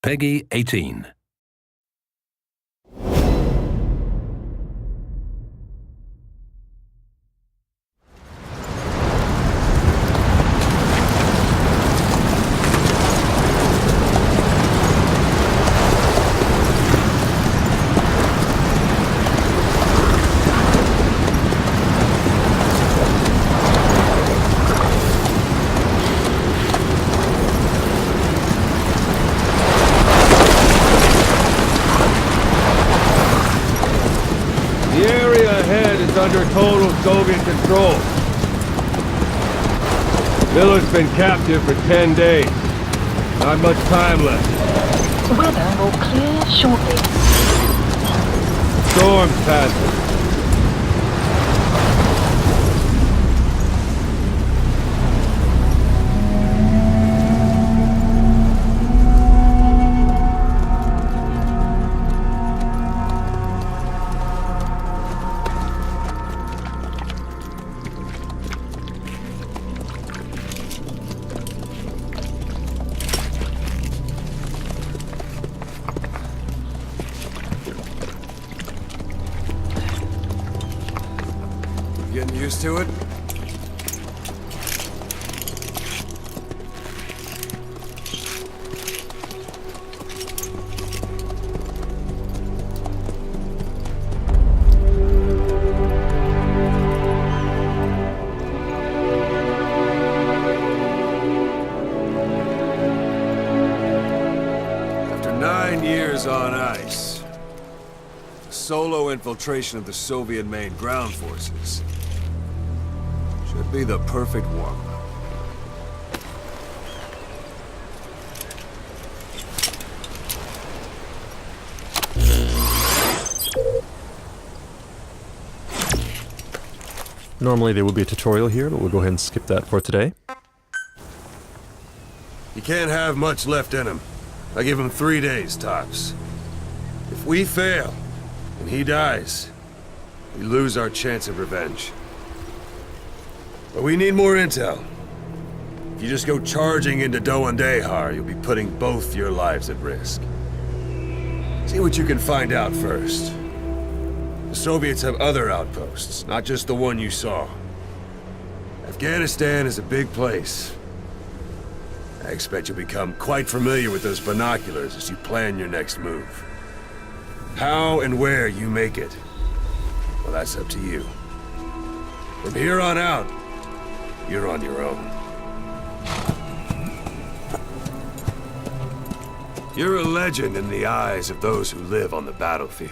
Peggy 18. Under total Soviet control. Miller's been captive for 10 days. Not much time left. Weather will clear shortly. Storm's passing. Getting used to it? After 9 years on ice, the solo infiltration of the Soviet main ground forces should be the perfect warm-up. Normally there would be a tutorial here, but we'll go ahead and skip that for today. He can't have much left in him. I give him 3 days, tops. If we fail, and he dies, we lose our chance of revenge. But we need more intel. If you just go charging into Dowandehar, you'll be putting both your lives at risk. See what you can find out first. The Soviets have other outposts, not just the one you saw. Afghanistan is a big place. I expect you'll become quite familiar with those binoculars as you plan your next move. How and where you make it, well, that's up to you. From here on out, you're on your own. You're a legend in the eyes of those who live on the battlefield.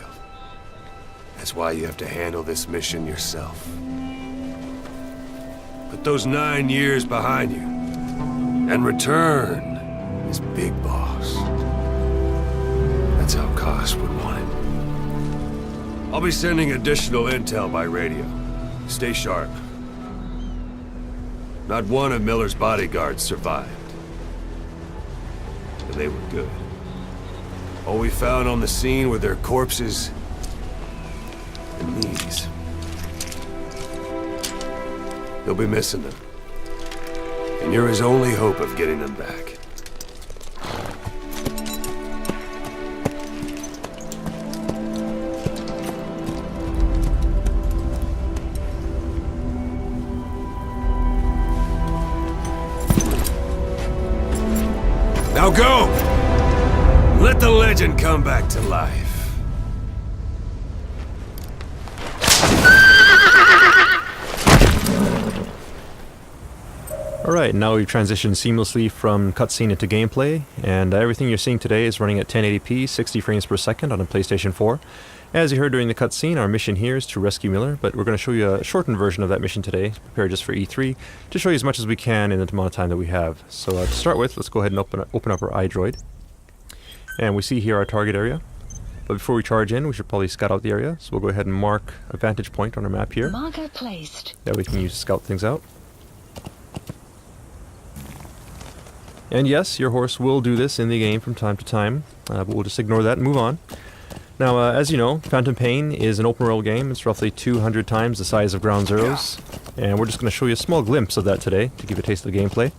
That's why you have to handle this mission yourself. Put those 9 years behind you, and return as Big Boss. That's how Koss would want it. I'll be sending additional intel by radio. Stay sharp. Not one of Miller's bodyguards survived. But they were good. All we found on the scene were their corpses and knees. You'll be missing them. And you're his only hope of getting them back. Now go! Let the legend come back to life. Alright, now we've transitioned seamlessly from cutscene into gameplay, and everything you're seeing today is running at 1080p, 60 frames per second on a PlayStation 4. As you heard during the cutscene, our mission here is to rescue Miller, but we're going to show you a shortened version of that mission today, prepared just for E3, to show you as much as we can in the amount of time that we have. So to start with, let's go ahead and open up our iDroid. And we see here our target area. But before we charge in, we should probably scout out the area, so we'll go ahead and mark a vantage point on our map here. Marker placed. That we can use to scout things out. And yes, your horse will do this in the game from time to time, but we'll just ignore that and move on. Now, as you know, Phantom Pain is an open world game. It's roughly 200 times the size of Ground Zeroes, and we're just going to show you a small glimpse of that today to give you a taste of the gameplay.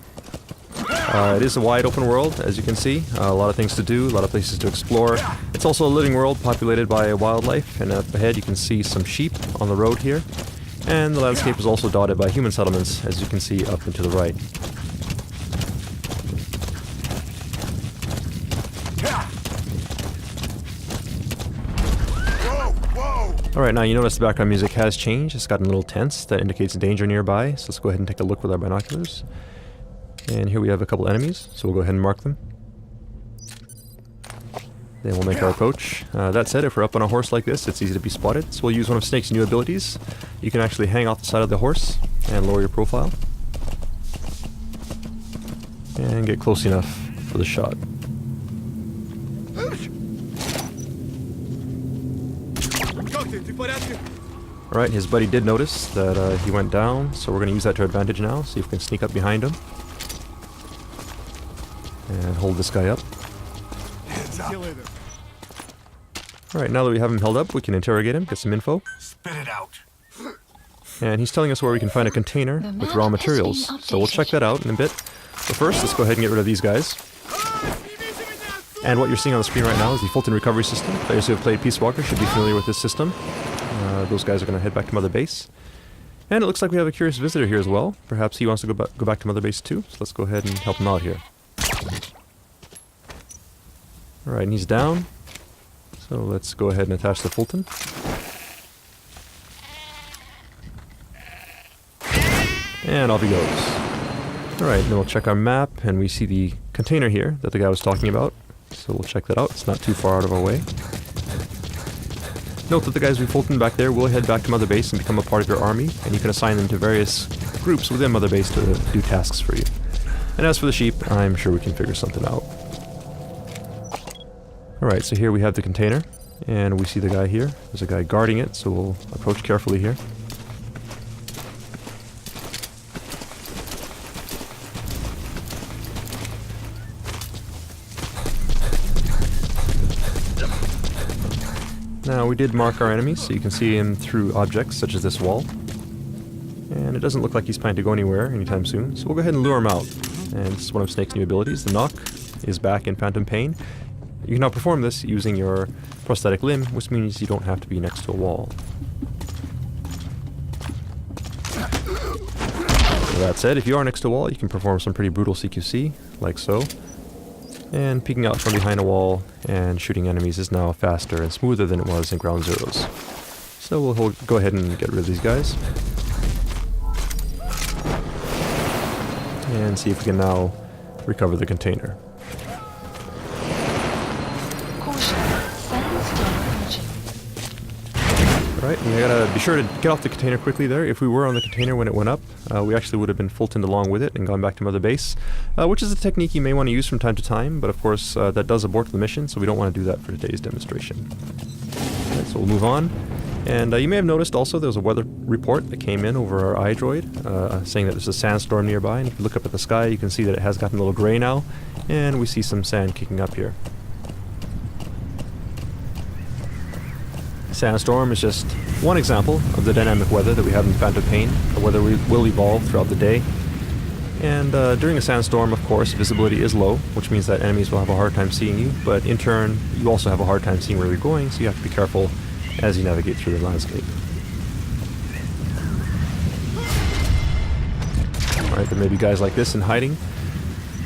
It is a wide open world, as you can see. A lot of things to do, a lot of places to explore. It's also a living world populated by wildlife, and up ahead you can see some sheep on the road here. And the landscape is also dotted by human settlements, as you can see up and to the right. Alright, now you notice the background music has changed. It's gotten a little tense. That indicates danger nearby, so let's go ahead and take a look with our binoculars. And here we have a couple enemies, so we'll go ahead and mark them. Then we'll make our approach. That said, if we're up on a horse like this, it's easy to be spotted, so we'll use one of Snake's new abilities. You can actually hang off the side of the horse and lower your profile. And get close enough for the shot. Alright, his buddy did notice that he went down, so we're going to use that to our advantage now. See if we can sneak up behind him. And hold this guy up. Alright, now that we have him held up, we can interrogate him, get some info. Spit it out. And he's telling us where we can find a container with raw materials, so we'll check that out in a bit. But first, let's go ahead and get rid of these guys. And what you're seeing on the screen right now is the Fulton Recovery System. Players who have played Peace Walker should be familiar with this system. Those guys are going to head back to Mother Base. And it looks like we have a curious visitor here as well. Perhaps he wants to go back to Mother Base too, so let's go ahead and help him out here. Alright, and he's down. So let's go ahead and attach the Fulton. And off he goes. Alright, then we'll check our map, and we see the container here that the guy was talking about. So we'll check that out. It's not too far out of our way. Note that the guys we Fulton back there will head back to Mother Base and become a part of your army, and you can assign them to various groups within Mother Base to do tasks for you. And as for the sheep, I'm sure we can figure something out. Alright, so here we have the container, and we see the guy here. There's a guy guarding it, so we'll approach carefully here. Now, we did mark our enemies, so you can see him through objects such as this wall. And it doesn't look like he's planning to go anywhere anytime soon, so we'll go ahead and lure him out. And this is one of Snake's new abilities. The knock is back in Phantom Pain. You can now perform this using your prosthetic limb, which means you don't have to be next to a wall. With that said, if you are next to a wall, you can perform some pretty brutal CQC, like so. And peeking out from behind a wall and shooting enemies is now faster and smoother than it was in Ground Zeroes. So we'll go ahead and get rid of these guys. And see if we can now recover the container. Caution. Sandstorm approaching. Alright, we gotta be sure to get off the container quickly there. If we were on the container when it went up, we actually would have been Fultoned along with it and gone back to Mother Base, which is a technique you may want to use from time to time, but of course that does abort the mission, so we don't want to do that for today's demonstration. Alright, so we'll move on. And you may have noticed also there was a weather report that came in over our iDroid, saying that there's a sandstorm nearby, and if you look up at the sky you can see that it has gotten a little gray now, and we see some sand kicking up here. Sandstorm is just one example of the dynamic weather that we have in Phantom Pain. The weather will evolve throughout the day. And during a sandstorm, of course, visibility is low, which means that enemies will have a hard time seeing you, but in turn, you also have a hard time seeing where you're going, so you have to be careful as you navigate through the landscape. Alright, there may be guys like this in hiding,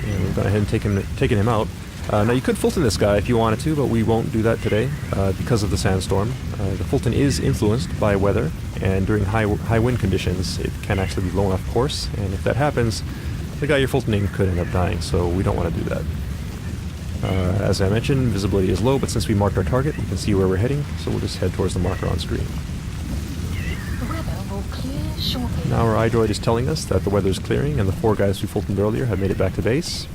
and we've gone ahead and taken him out. Now you could Fulton this guy if you wanted to, but we won't do that today because of the sandstorm. The Fulton is influenced by weather, and during high wind conditions it can actually be blown off course, and if that happens, the guy you're Fultoning could end up dying, so we don't want to do that. As I mentioned, visibility is low, but since we marked our target, we can see where we're heading, so we'll just head towards the marker on screen. The weather will clear shortly. Now our iDroid is telling us that the weather is clearing, and the 4 guys we Fultoned earlier have made it back to base.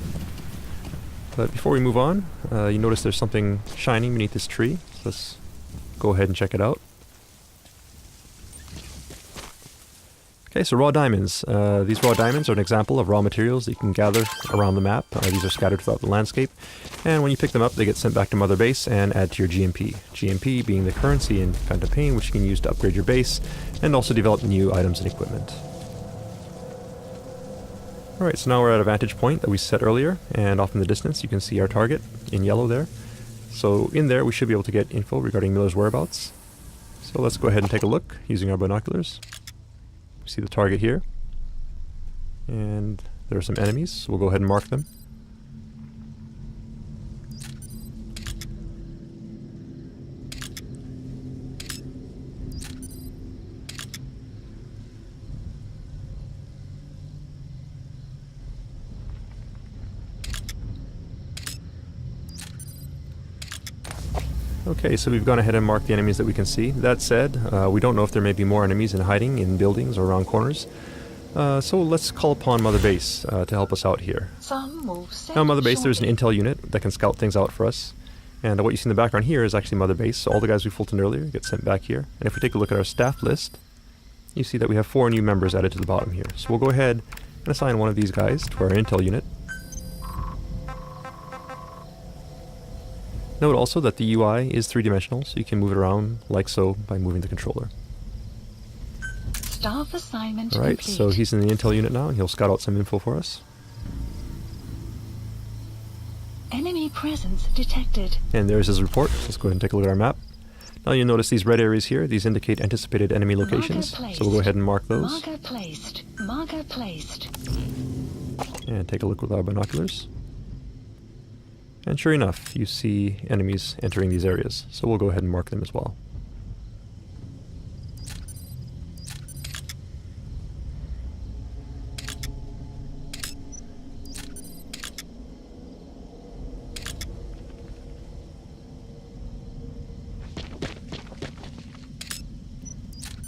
But before we move on, you notice there's something shining beneath this tree. So let's go ahead and check it out. Okay, so raw diamonds. These raw diamonds are an example of raw materials that you can gather around the map. These are scattered throughout the landscape. And when you pick them up, they get sent back to Mother Base and add to your GMP. GMP being the currency in Phantom Pain, which you can use to upgrade your base and also develop new items and equipment. Alright, so now we're at a vantage point that we set earlier, and off in the distance you can see our target in yellow there. So in there we should be able to get info regarding Miller's whereabouts. So let's go ahead and take a look using our binoculars. We see the target here, and there are some enemies, so we'll go ahead and mark them. Okay, so we've gone ahead and marked the enemies that we can see. That said, we don't know if there may be more enemies in hiding in buildings or around corners. So let's call upon Mother Base to help us out here. Some move set Now, Mother Base, there's an shortly. intel unit that can scout things out for us. And what you see in the background here is actually Mother Base. So all the guys we fultoned earlier get sent back here. And if we take a look at our staff list, you see that we have 4 new members added to the bottom here. So we'll go ahead and assign one of these guys to our intel unit. Note also that the UI is 3-dimensional, so you can move it around like so by moving the controller. Staff assignment Alright, complete. so he's in the intel unit now, and he'll scout out some info for us. Enemy presence detected. And there's his report. Let's go ahead and take a look at our map. Now you'll notice these red areas here. These indicate anticipated enemy locations. Marker So we'll go ahead and mark those. Marker placed. Marker placed. And take a look with our binoculars. And sure enough, you see enemies entering these areas. So we'll go ahead and mark them as well.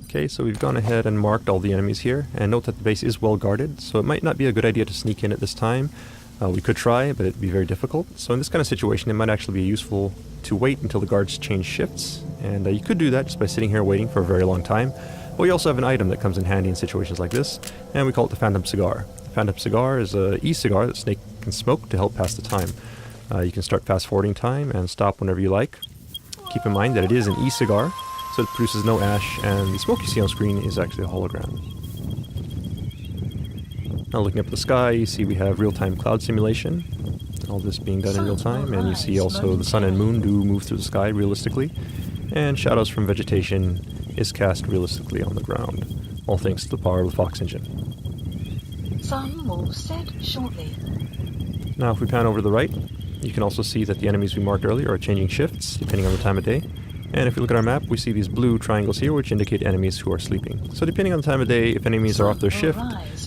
Okay, so we've gone ahead and marked all the enemies here, and note that the base is well guarded, so it might not be a good idea to sneak in at this time. We could try, but it'd be very difficult. So in this kind of situation, it might actually be useful to wait until the guards change shifts, and you could do that just by sitting here waiting for a very long time. But we also have an item that comes in handy in situations like this, and we call it the Phantom Cigar. The Phantom Cigar is an e-cigar that Snake can smoke to help pass the time. You can start fast-forwarding time and stop whenever you like. Keep in mind that it is an e-cigar, so it produces no ash, and the smoke you see on screen is actually a hologram. Now looking up at the sky, you see we have real-time cloud simulation, all this being done in real time, and you see also the sun and moon do move through the sky realistically, and shadows from vegetation is cast realistically on the ground, all thanks to the power of the Fox engine. Some move set shortly. Now if we pan over to the right, you can also see that the enemies we marked earlier are changing shifts depending on the time of day. And if you look at our map, we see these blue triangles here, which indicate enemies who are sleeping. So depending on the time of day, if enemies are off their shift,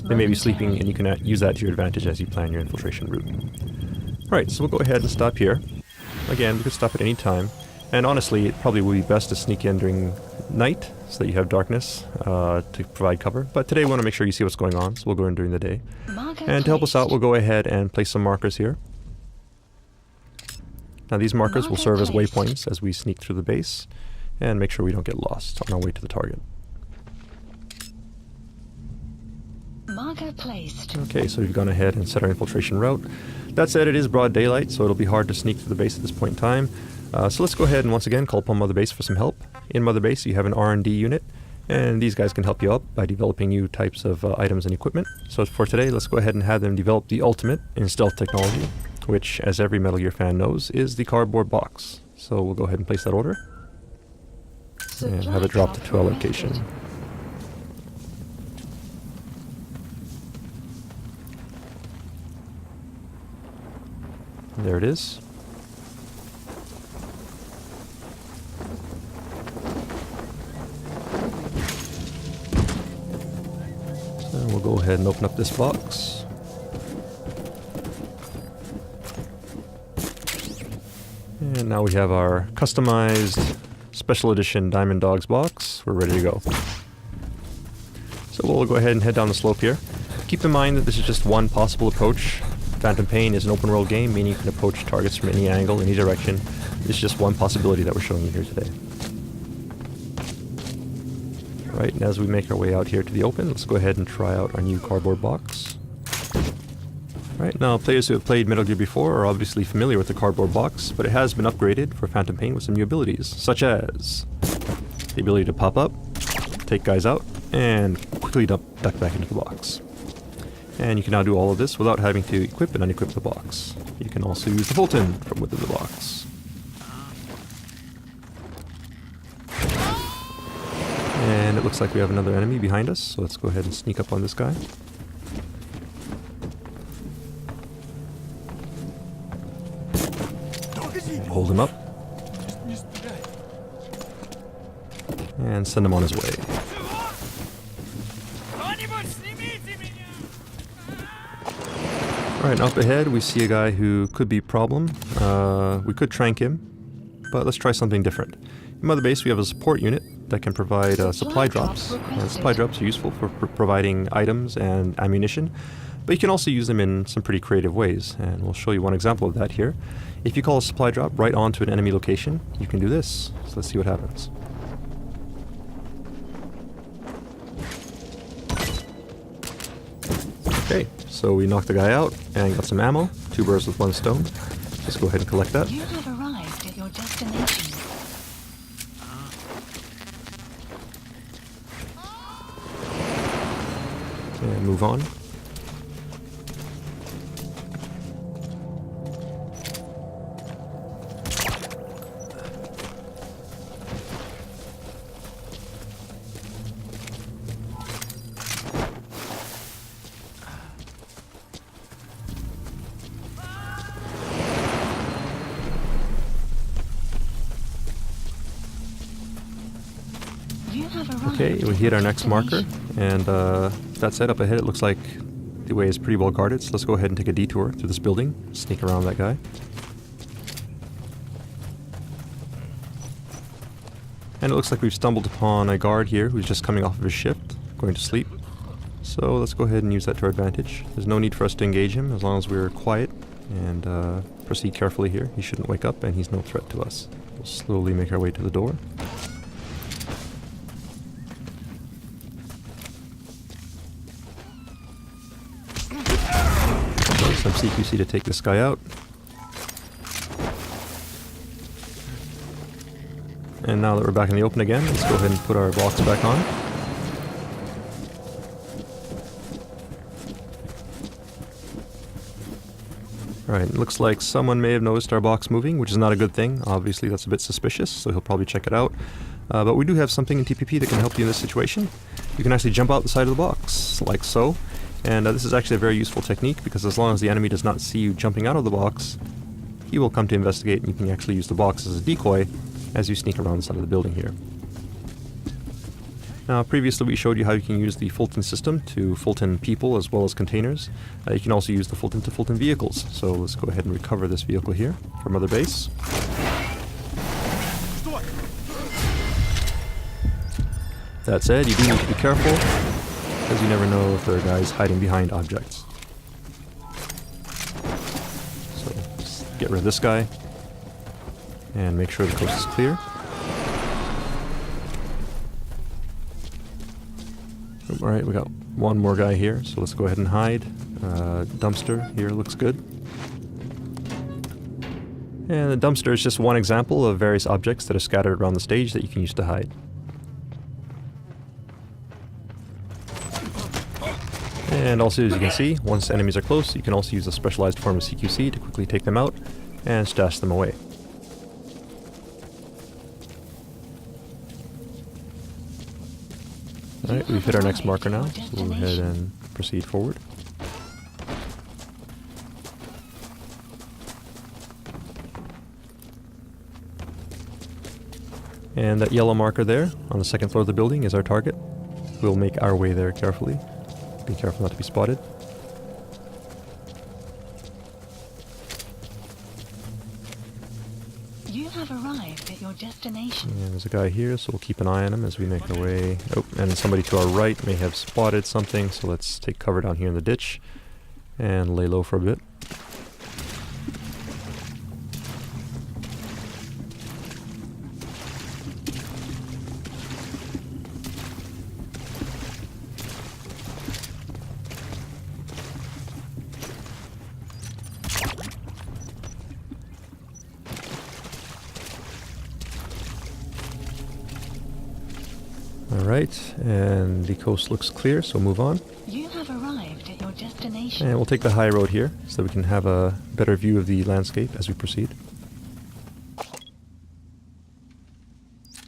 they may be sleeping, and you can use that to your advantage as you plan your infiltration route. Right, so we'll go ahead and stop here. Again, we could stop at any time. And honestly, it probably would be best to sneak in during night, so that you have darkness to provide cover. But today we want to make sure you see what's going on, so we'll go in during the day. Marker And to help us out, placed. we'll go ahead and place some markers here. Now these markers will Marker serve as placed. waypoints as we sneak through the base and make sure we don't get lost on our way to the target. Marker placed. Okay, so we've gone ahead and set our infiltration route. That said, it is broad daylight, so it'll be hard to sneak through the base at this point in time. So let's go ahead and once again call upon Mother Base for some help. In Mother Base, you have an R&D unit, and these guys can help you out by developing new types of items and equipment. So for today, let's go ahead and have them develop the ultimate in stealth technology, which, as every Metal Gear fan knows, is the cardboard box. So we'll go ahead and place that order and have it dropped to our location. And there it is. So we'll go ahead and open up this box. And now we have our customized special edition Diamond Dogs box. We're ready to go. So we'll go ahead and head down the slope here. Keep in mind that this is just one possible approach. Phantom Pain is an open world game, meaning you can approach targets from any angle, any direction. This is just one possibility that we're showing you here today. Right, and as we make our way out here to the open, let's go ahead and try out our new cardboard box. Right, now players who have played Metal Gear before are obviously familiar with the cardboard box, but it has been upgraded for Phantom Pain with some new abilities, such as the ability to pop up, take guys out, and quickly duck back into the box. And you can now do all of this without having to equip and unequip the box. You can also use the Fulton from within the box. And it looks like we have another enemy behind us, so let's go ahead and sneak up on this guy. Hold him up. And send him on his way. Alright, up ahead we see a guy who could be a problem. We could trank him, but let's try something different. In Mother Base we have a support unit that can provide supply drops. Supply drops are useful for providing items and ammunition, but you can also use them in some pretty creative ways, and we'll show you one example of that here. If you call a supply drop right onto an enemy location, you can do this. So let's see what happens. Okay, so we knocked the guy out and got some ammo. 2 birds with 1 stone. Let's go ahead and collect that. You have arrived at your destination. And move on. You have arrived. Okay, we hit our next marker, and that said, up ahead it looks like the way is pretty well guarded, so let's go ahead and take a detour through this building, sneak around that guy. And it looks like we've stumbled upon a guard here who's just coming off of his shift, going to sleep. So let's go ahead and use that to our advantage. There's no need for us to engage him as long as we're quiet and proceed carefully here. He shouldn't wake up and he's no threat to us. We'll slowly make our way to the door. Some CQC to take this guy out. And now that we're back in the open again, let's go ahead and put our box back on. Alright, looks like someone may have noticed our box moving, which is not a good thing. Obviously that's a bit suspicious, so he'll probably check it out. But we do have something in TPP that can help you in this situation. You can actually jump out the side of the box, like so. And this is actually a very useful technique, because as long as the enemy does not see you jumping out of the box, he will come to investigate, and you can actually use the box as a decoy as you sneak around the side of the building here. Now, previously we showed you how you can use the Fulton system to Fulton people as well as containers. You can also use the Fulton to Fulton vehicles. So let's go ahead and recover this vehicle here from Mother Base. That said, you do need to be careful, because you never know if there are guys hiding behind objects. So, just get rid of this guy, and make sure the coast is clear. Alright, we got one more guy here, so let's go ahead and hide. Dumpster here looks good. And the dumpster is just one example of various objects that are scattered around the stage that you can use to hide. And also, as you can see, once enemies are close, you can also use a specialized form of CQC to quickly take them out and stash them away. Alright, we've hit our next marker now, so we'll go ahead and proceed forward. And that yellow marker there, on the second floor of the building, is our target. We'll make our way there carefully. Be careful not to be spotted. You have arrived at your destination. And there's a guy here, so we'll keep an eye on him as we make our way. Oh, and somebody to our right may have spotted something, so let's take cover down here in the ditch and lay low for a bit. Alright, and the coast looks clear, so move on. You have arrived at your destination. And we'll take the high road here, so we can have a better view of the landscape as we proceed.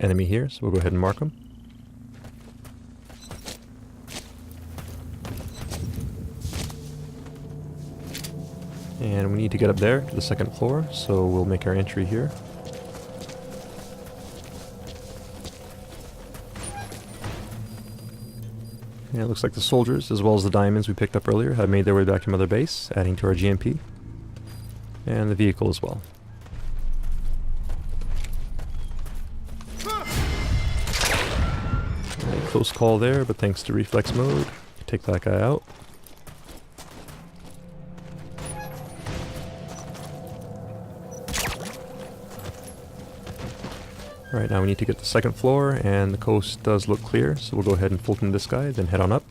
Enemy here, so we'll go ahead and mark them. And we need to get up there to the second floor, so we'll make our entry here. Yeah, it looks like the soldiers, as well as the diamonds we picked up earlier, have made their way back to Mother Base, adding to our GMP. And the vehicle as well. Right, close call there, but thanks to reflex mode, take that guy out. Alright, now we need to get to the second floor, and the coast does look clear, so we'll go ahead and Fulton this guy, then head on up.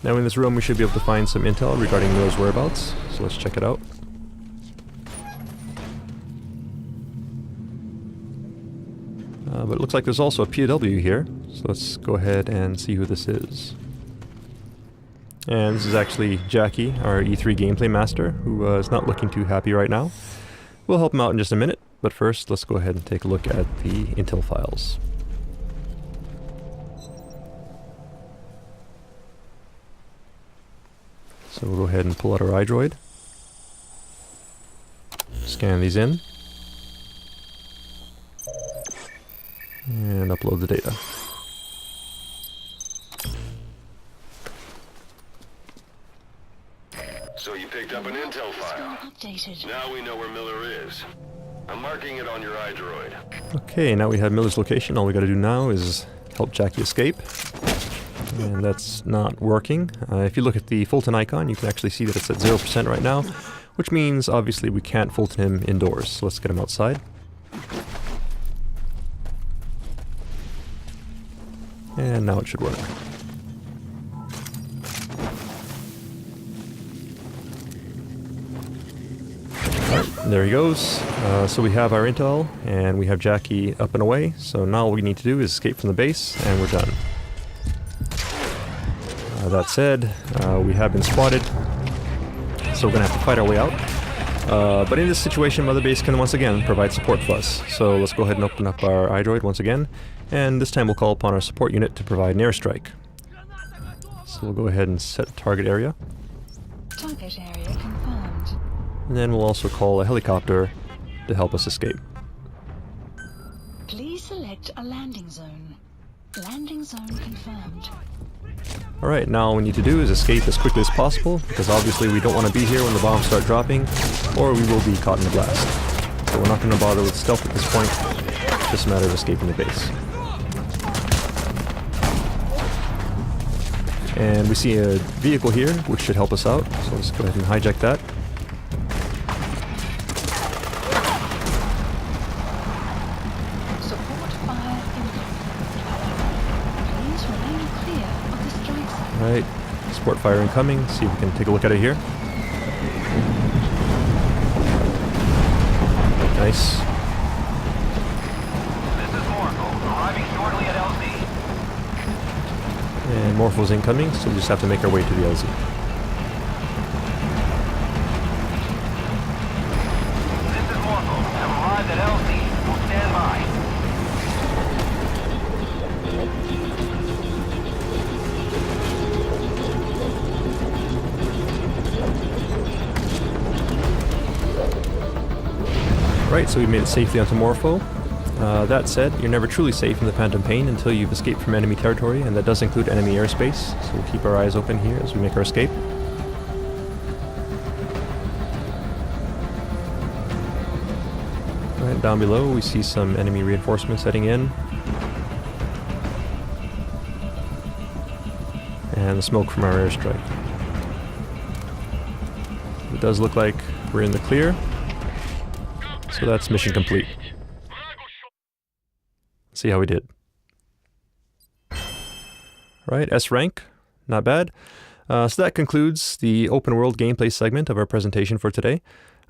Now in this room we should be able to find some intel regarding Miller's whereabouts, so let's check it out. But it looks like there's also a POW here, so let's go ahead and see who this is. And this is actually Jackie, our E3 gameplay master, who is not looking too happy right now. We'll help him out in just a minute, but first let's go ahead and take a look at the intel files. So we'll go ahead and pull out our iDroid. Scan these in. And upload the data. So you picked up an intel file. Updated. Now we know where Miller is. I'm marking it on your iDroid. Okay, now we have Miller's location. All we gotta do now is help Jackie escape. And that's not working. If you look at the Fulton icon, you can actually see that it's at 0% right now, which means obviously we can't Fulton him indoors. So let's get him outside. And now it should work. There he goes. So we have our intel, and we have Jackie up and away. So now all we need to do is escape from the base, and we're done. That said, we have been spotted, so we're going to have to fight our way out. But in this situation, Mother Base can once again provide support for us. So let's go ahead and open up our iDroid once again, and this time we'll call upon our support unit to provide an airstrike. So we'll go ahead and set target area. Target area confirmed. And then we'll also call a helicopter to help us escape. Please select a landing zone. Landing zone confirmed. Alright, now all we need to do is escape as quickly as possible, because obviously we don't want to be here when the bombs start dropping, or we will be caught in the blast. So we're not going to bother with stealth at this point, it's just a matter of escaping the base. And we see a vehicle here, which should help us out, so let's go ahead and hijack that. Support fire incoming. Please remain clear of the strike zone. Alright, support fire incoming, see if we can take a look at it here. Nice. This is Morpho, arriving shortly at LZ. And Morpho's incoming, so we just have to make our way to the LZ. This is Morpho, have arrived at LZ. Will stand by. Right, so we made it safely onto Morpho. That said, you're never truly safe in the Phantom Pain until you've escaped from enemy territory, and that does include enemy airspace, so we'll keep our eyes open here as we make our escape. Right, down below we see some enemy reinforcements heading in. And the smoke from our airstrike. It does look like we're in the clear. So that's mission complete. See how we did. Right, S rank, not bad. So that concludes the open world gameplay segment of our presentation for today.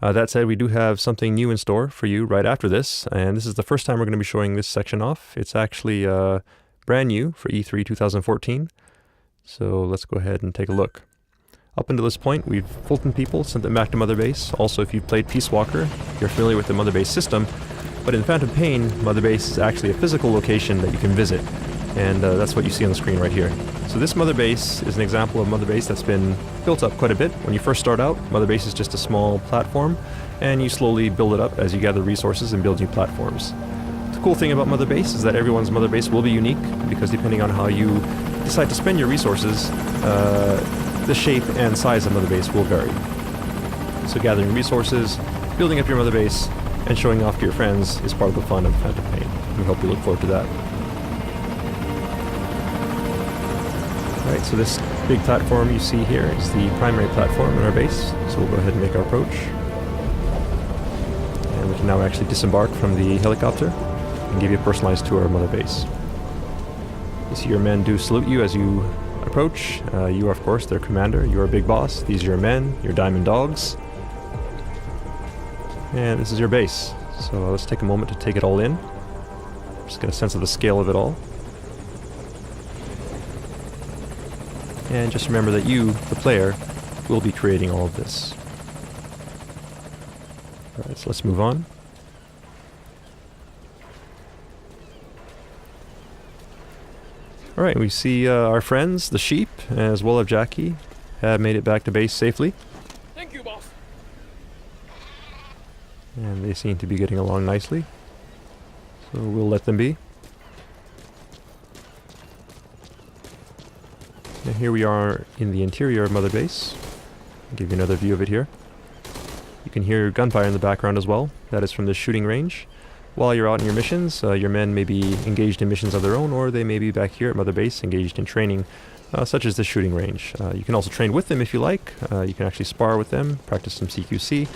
That said, we do have something new in store for you right after this, and this is the first time we're going to be showing this section off. It's actually brand new for E3 2014, so let's go ahead and take a look. Up until this point, we've Fulton people, sent them back to Mother Base. Also, if you've played Peace Walker, you're familiar with the Mother Base system, but in Phantom Pain, Mother Base is actually a physical location that you can visit, and that's what you see on the screen right here. So this Mother Base is an example of Mother Base that's been built up quite a bit. When you first start out, Mother Base is just a small platform, and you slowly build it up as you gather resources and build new platforms. The cool thing about Mother Base is that everyone's Mother Base will be unique, because depending on how you decide to spend your resources, the shape and size of Mother Base will vary. So gathering resources, building up your Mother Base, and showing off to your friends is part of the fun of Phantom Pain. We hope you look forward to that. Alright, so this big platform you see here is the primary platform in our base, so we'll go ahead and make our approach. And we can now actually disembark from the helicopter and give you a personalized tour of Mother Base. You see your men do salute you as you approach. You are, of course, their commander. You are Big Boss. These are your men, your Diamond Dogs. And this is your base. So let's take a moment to take it all in. Just get a sense of the scale of it all. And just remember that you, the player, will be creating all of this. Alright, so let's move on. Alright, we see our friends, the sheep, as well as Jackie, have made it back to base safely. Thank you, boss. And they seem to be getting along nicely. So we'll let them be. And here we are in the interior of Mother Base. I'll give you another view of it here. You can hear gunfire in the background as well. That is from the shooting range. While you're out in your missions, your men may be engaged in missions of their own, or they may be back here at Mother Base engaged in training, such as the shooting range. You can also train with them if you like. You can actually spar with them, practice some CQC,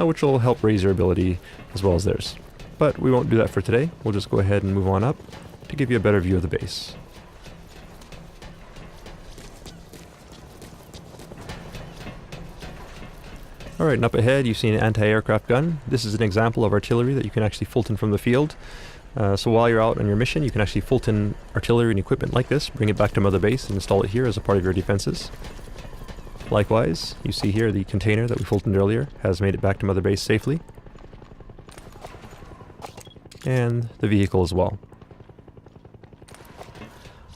which will help raise your ability as well as theirs. But we won't do that for today. We'll just go ahead and move on up to give you a better view of the base. Alright, and up ahead you see an anti-aircraft gun. This is an example of artillery that you can actually Fulton from the field. So while you're out on your mission, you can actually Fulton artillery and equipment like this, bring it back to Mother Base and install it here as a part of your defenses. Likewise, you see here the container that we Fultoned earlier has made it back to Mother Base safely. And the vehicle as well.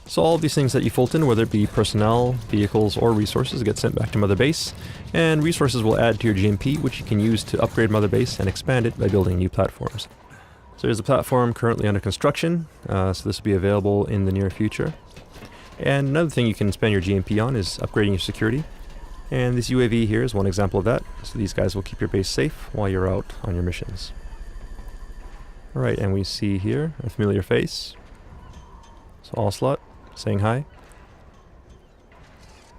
So all of these things that you Fulton, whether it be personnel, vehicles, or resources, get sent back to Mother Base, and resources will add to your GMP, which you can use to upgrade Mother Base and expand it by building new platforms. So here's the platform currently under construction, so this will be available in the near future. And another thing you can spend your GMP on is upgrading your security. And this UAV here is one example of that, so these guys will keep your base safe while you're out on your missions. Alright, and we see here a familiar face. So Ocelot, saying hi.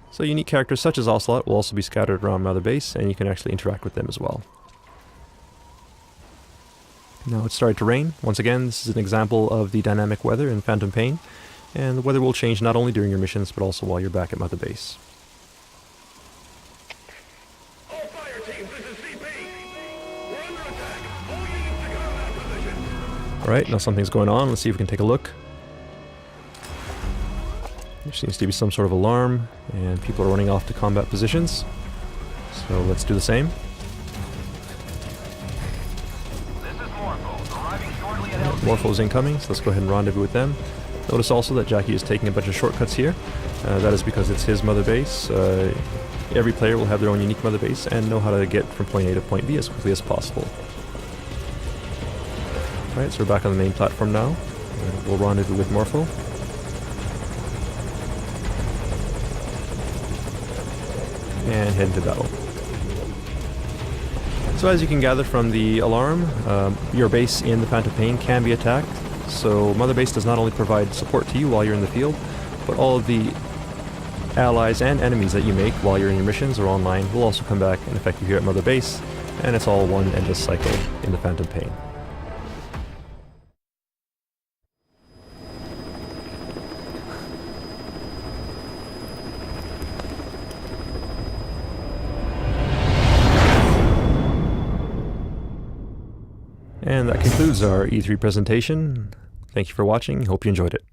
So unique characters such as Ocelot will also be scattered around Mother Base, and you can actually interact with them as well. Now it's started to rain. Once again, this is an example of the dynamic weather in Phantom Pain, and the weather will change not only during your missions, but also while you're back at Mother Base. All fire teams, this is CP. We're under attack. All units to combat position. Alright, now something's going on. Let's see if we can take a look. There seems to be some sort of alarm, and people are running off to combat positions. So let's do the same. This is Morpho, arriving shortly at LZ. Morpho's incoming, so let's go ahead and rendezvous with them. Notice also that Jackie is taking a bunch of shortcuts here. That is because it's his Mother Base. Every player will have their own unique Mother Base and know how to get from point A to point B as quickly as possible. Alright, so we're back on the main platform now. We'll rendezvous with Morpho. And head into battle. So as you can gather from the alarm, your base in the Phantom Pain can be attacked. So Mother Base does not only provide support to you while you're in the field, but all of the allies and enemies that you make while you're in your missions or online will also come back and affect you here at Mother Base, and it's all one endless cycle in the Phantom Pain. And that concludes our E3 presentation. Thank you for watching. Hope you enjoyed it.